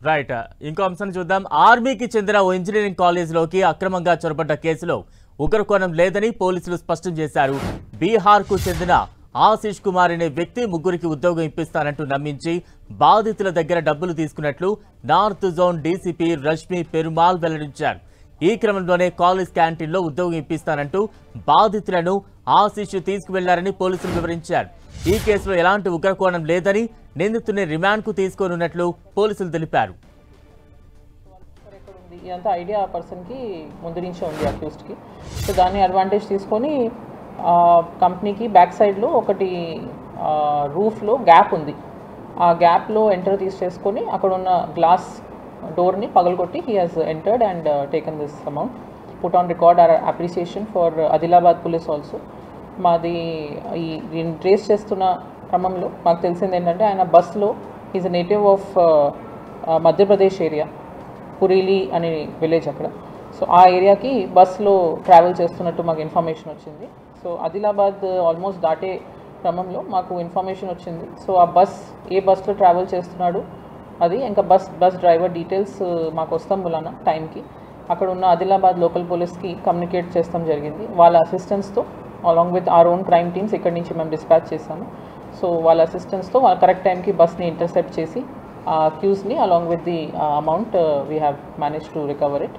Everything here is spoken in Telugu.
రైట్. ఇంకో అంశాన్ని చూద్దాం. ఆర్మీకి చెందిన ఓ ఇంజనీరింగ్ కాలేజీలోకి అక్రమంగా చొరబడ్డ కేసులో ఉగ్రకోణం లేదని పోలీసులు స్పష్టం చేశారు. బీహార్కు చెందిన ఆశీష్ కుమార్ అనే వ్యక్తి ముగ్గురికి ఉద్యోగం ఇప్పిస్తానంటూ నమ్మించి బాధితుల దగ్గర డబ్బులు తీసుకున్నట్లు north zone DCP Rashmi Perumal వెల్లడించారు. ఈ క్రమంలోనే కాలేజ్ క్యాంటీన్లో ఉద్యోగం ఇప్పిస్తానంటూ బాధితులను ఆశీష్ తీసుకువెళ్లారని పోలీసులు వివరించారు. ఈ కేసులో ఎలాంటి ఉగ్రకోణం లేదని నిందితుని రిమాండ్కు తీసుకోనున్నట్లు పోలీసులు తెలిపారు. ఇదంతా ఐడియా ఆ పర్సన్కి ముందు నుంచే ఉంది అక్యూస్డ్కి. సో దాన్ని అడ్వాంటేజ్ తీసుకొని కంపెనీకి బ్యాక్ సైడ్లో ఒకటి రూఫ్లో గ్యాప్ ఉంది. ఆ గ్యాప్లో ఎంటర్ తీసేసుకొని అక్కడ ఉన్న గ్లాస్ డోర్ని పగలగొట్టి he has entered and taken this amount. Put on record our appreciation for Adilabad police also. మాది ఈ ట్రేస్ చేస్తున్న క్రమంలో మాకు తెలిసింది ఏంటంటే ఆయన బస్లో is a native of Madhya Pradesh area, Purili అనే విలేజ్ అక్కడ. సో ఆ ఏరియాకి బస్లో ట్రావెల్ చేస్తున్నట్టు మాకు ఇన్ఫర్మేషన్ వచ్చింది. సో ఆదిలాబాద్ ఆల్మోస్ట్ దాటే క్రమంలో మాకు ఇన్ఫర్మేషన్ వచ్చింది. సో ఆ ఏ బస్లో ట్రావెల్ చేస్తున్నాడు అది ఇంకా బస్ డ్రైవర్ డీటెయిల్స్ మాకు వస్తాం మూలాన టైంకి అక్కడ ఉన్న ఆదిలాబాద్ లోకల్ పోలీస్కి కమ్యూనికేట్ చేస్తాం జరిగింది. వాళ్ళ అసిస్టెన్స్తో along with our own crime teams ఇక్కడి నుంచి మేము డిస్పాచ్ చేసాము. సో వాళ్ళ అసిస్టెన్స్తో వాళ్ళ కరెక్ట్ టైంకి బస్ని ఇంటర్సెప్ట్ చేసి ఆ అక్యూస్ని along with the amount we have manage to recover it.